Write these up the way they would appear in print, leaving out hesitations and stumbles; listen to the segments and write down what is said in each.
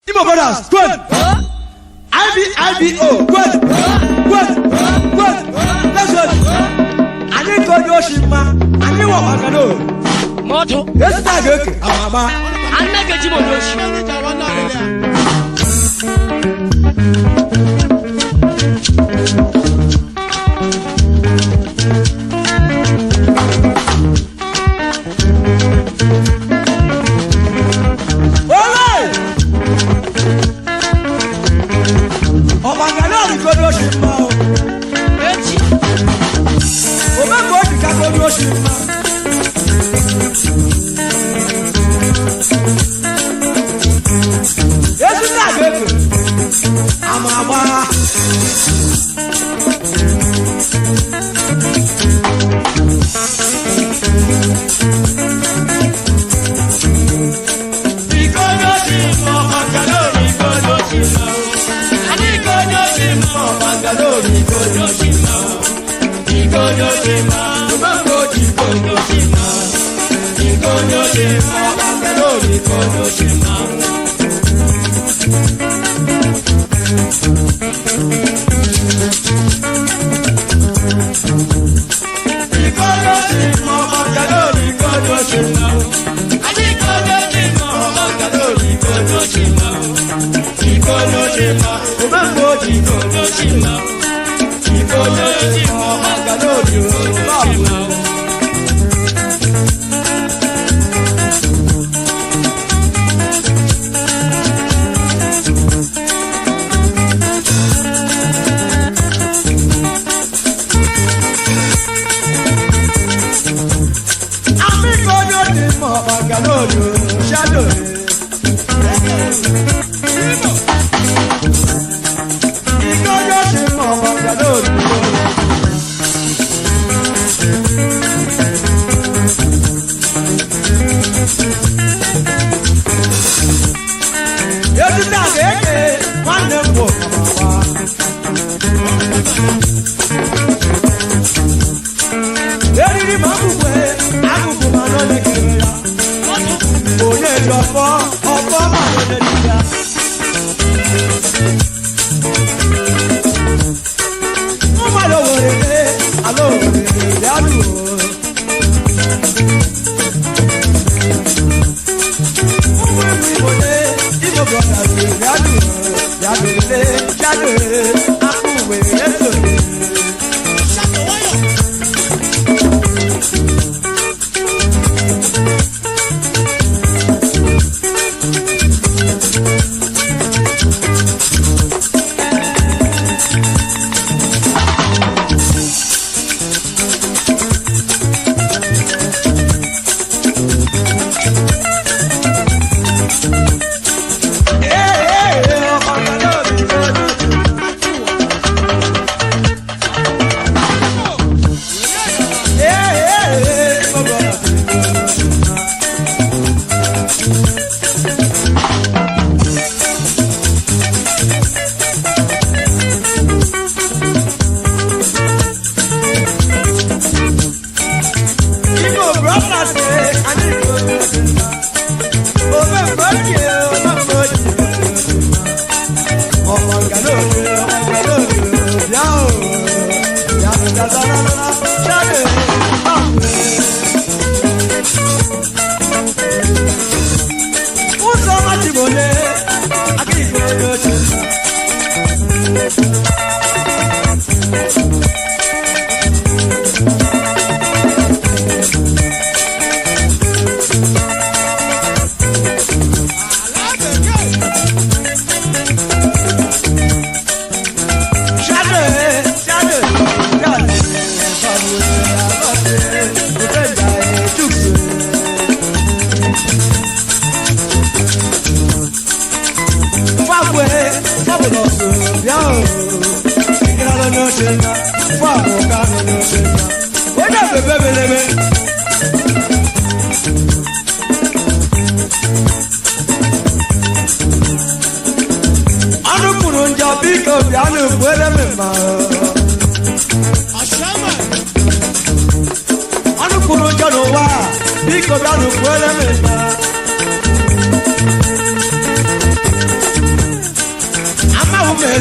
Imo Brothers, good. IBO, good. Let's go. I need to go Shima. I need what I can do. Moto. Yes, I go. Mama. I make a Jimo Yoshi. Okpangana Ori go Shima. Echi. Omembo di ka go Shima. Yesu na go. Amama.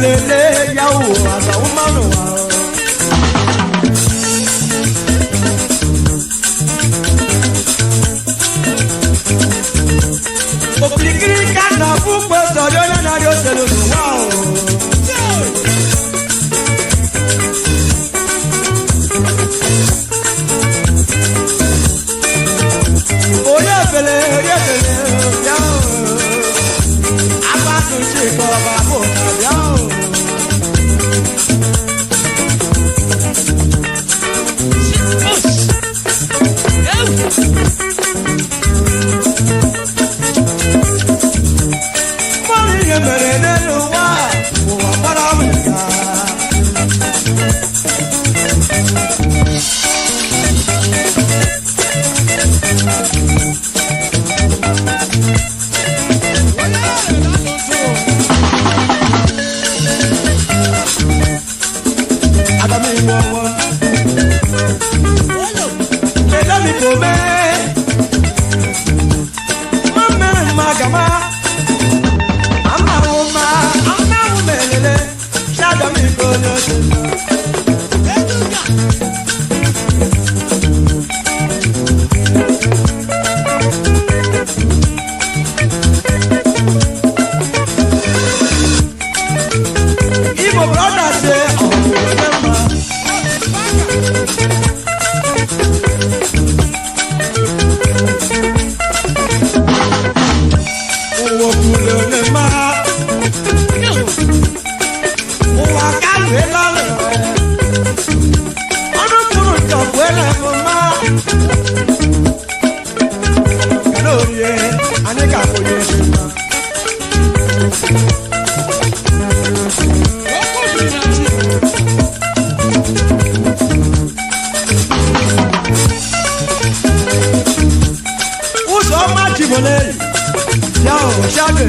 melele yawo àtàwọn mánu wa. Òkìkiri kàdà fún pẹ̀sọ̀ yóò náà yóò ṣe lòdù wá o. Orí èfèlè yá o. Abátúnṣe kọ́ bàbá yá o. Mọ́rin yẹn bẹ̀rẹ̀ nínú wá, mo wà padà wíjà. Adami wọ́wọ́, ẹ̀dọ́mi kò mẹ́, má mẹ́rin má gàmá, amáwo mẹ́lẹ́lẹ́, ṣáàdọ́mi kò ní ọ̀ṣẹ̀ náà. Imo Brothers say owó kúlẹ̀ ní ma owó akáwé lọ́lẹ̀ ọdún kúrò jọ̀gbọ́ ẹlẹ́fọ́ ma lórí ẹ aníkàkó yẹ ṣe ma. Uso máa jìbọn lẹ́yìn yà ó ṣàgbẹ̀.